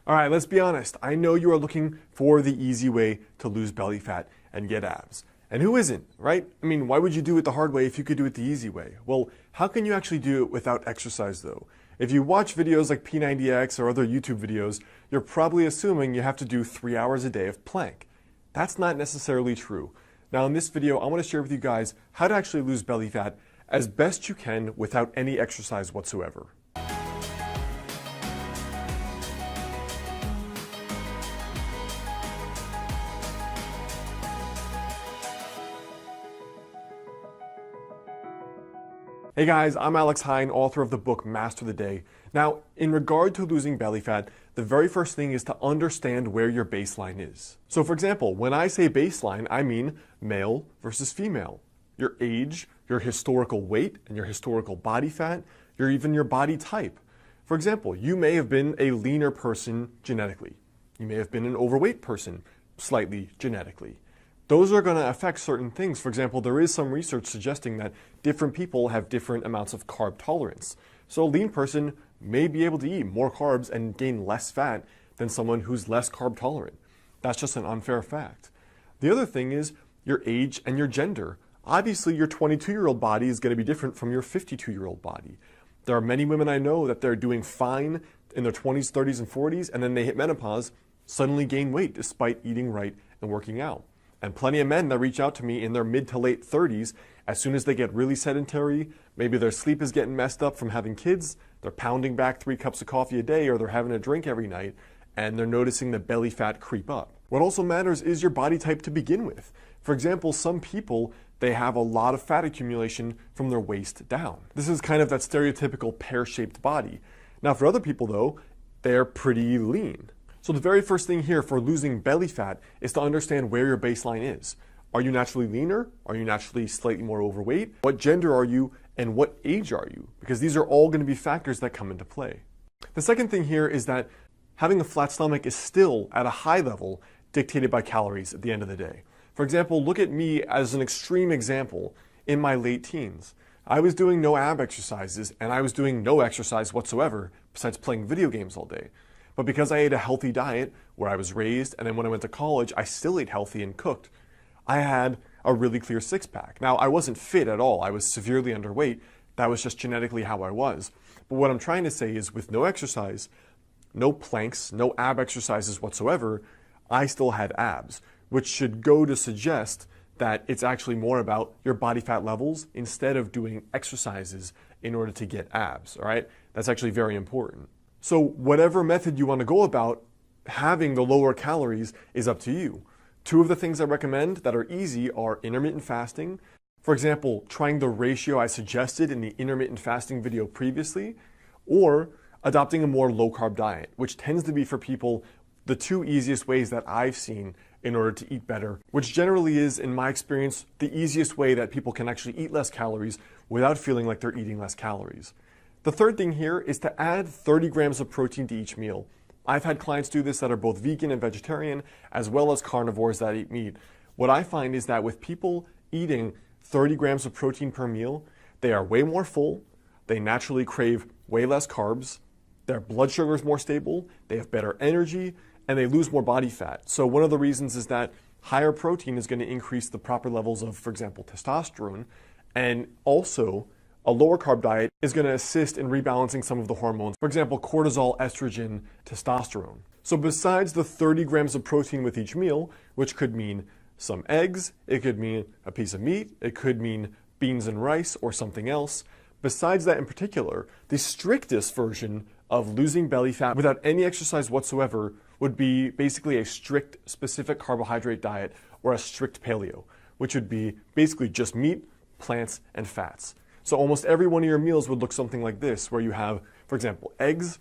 All right, let's be honest. I know you are looking for the easy way to lose belly fat and get abs. And who isn't, right? I mean, why would you do it the hard way if you could do it the easy way? Well, how can you actually do it without exercise though? If you watch videos like P90X or other YouTube videos, you're probably assuming you have to do 3 hours a day of plank. That's not necessarily true. Now in this video, I want to share with you guys how to actually lose belly fat as best you can without any exercise whatsoever. Hey guys, I'm Alex Heyne, author of the book Master the Day. Now, in regard to losing belly fat, the very first thing is to understand where your baseline is. So for example, when I say baseline, I mean male versus female. Your age, your historical weight, and your historical body fat, even your body type. For example, you may have been a leaner person genetically. You may have been an overweight person slightly genetically. Those are going to affect certain things. For example, there is some research suggesting that different people have different amounts of carb tolerance. So a lean person may be able to eat more carbs and gain less fat than someone who's less carb tolerant. That's just an unfair fact. The other thing is your age and your gender. Obviously, your 22-year-old body is going to be different from your 52-year-old body. There are many women I know that they're doing fine in their 20s, 30s, and 40s, and then they hit menopause, suddenly gain weight despite eating right and working out. And plenty of men that reach out to me in their mid to late 30s, as soon as they get really sedentary, maybe their sleep is getting messed up from having kids, they're pounding back 3 cups of coffee a day or they're having a drink every night, and they're noticing the belly fat creep up. What also matters is your body type to begin with. For example, some people, they have a lot of fat accumulation from their waist down. This is kind of that stereotypical pear-shaped body. Now for other people though, they're pretty lean. So the very first thing here for losing belly fat is to understand where your baseline is. Are you naturally leaner? Are you naturally slightly more overweight? What gender are you and what age are you? Because these are all going to be factors that come into play. The second thing here is that having a flat stomach is still at a high level dictated by calories at the end of the day. For example, look at me as an extreme example in my late teens. I was doing no ab exercises and I was doing no exercise whatsoever besides playing video games all day. But because I ate a healthy diet where I was raised, and then when I went to college, I still ate healthy and cooked, I had a really clear six-pack. Now, I wasn't fit at all. I was severely underweight. That was just genetically how I was. But what I'm trying to say is with no exercise, no planks, no ab exercises whatsoever, I still had abs, which should go to suggest that it's actually more about your body fat levels instead of doing exercises in order to get abs, all right? That's actually very important. So whatever method you want to go about, having the lower calories is up to you. 2 of the things I recommend that are easy are intermittent fasting. For example, trying the ratio I suggested in the intermittent fasting video previously, or adopting a more low-carb diet, which tends to be for people the 2 easiest ways that I've seen in order to eat better, which generally is, in my experience, the easiest way that people can actually eat less calories without feeling like they're eating less calories. The third thing here is to add 30 grams of protein to each meal. I've had clients do this that are both vegan and vegetarian, as well as carnivores that eat meat. What I find is that with people eating 30 grams of protein per meal, they are way more full, they naturally crave way less carbs, their blood sugar is more stable, they have better energy, and they lose more body fat. So one of the reasons is that higher protein is going to increase the proper levels of, for example, testosterone, and also a lower carb diet is going to assist in rebalancing some of the hormones. For example, cortisol, estrogen, testosterone. So besides the 30 grams of protein with each meal, which could mean some eggs, it could mean a piece of meat, it could mean beans and rice or something else. Besides that in particular, the strictest version of losing belly fat without any exercise whatsoever would be basically a strict specific carbohydrate diet or a strict paleo, which would be basically just meat, plants, and fats. So almost every one of your meals would look something like this, where you have, for example, eggs,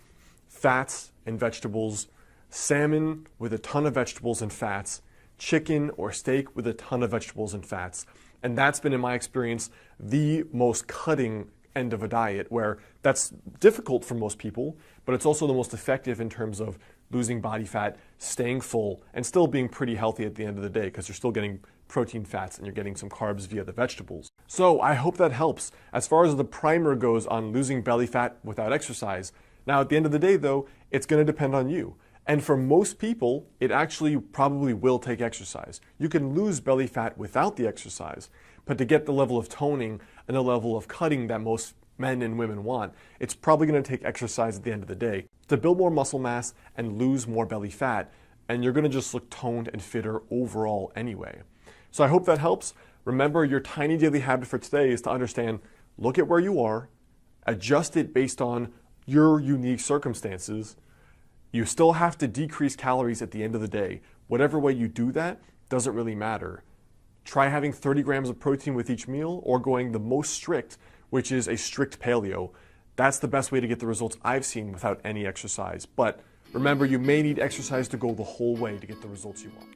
fats, and vegetables, salmon with a ton of vegetables and fats, chicken or steak with a ton of vegetables and fats. And that's been, in my experience, the most cutting end of a diet, where that's difficult for most people, but it's also the most effective in terms of losing body fat, staying full, and still being pretty healthy at the end of the day because you're still getting protein, fats, and you're getting some carbs via the vegetables. So I hope that helps. As far as the primer goes on losing belly fat without exercise, now at the end of the day though, it's going to depend on you. And for most people, it actually probably will take exercise. You can lose belly fat without the exercise, but to get the level of toning and the level of cutting that most men and women want, it's probably going to take exercise at the end of the day to build more muscle mass and lose more belly fat, and you're going to just look toned and fitter overall anyway. So I hope that helps. Remember, your tiny daily habit for today is to understand, look at where you are, adjust it based on your unique circumstances. You still have to decrease calories at the end of the day. Whatever way you do that doesn't really matter. Try having 30 grams of protein with each meal, or going the most strict, which is a strict paleo. That's the best way to get the results I've seen without any exercise. But remember, you may need exercise to go the whole way to get the results you want.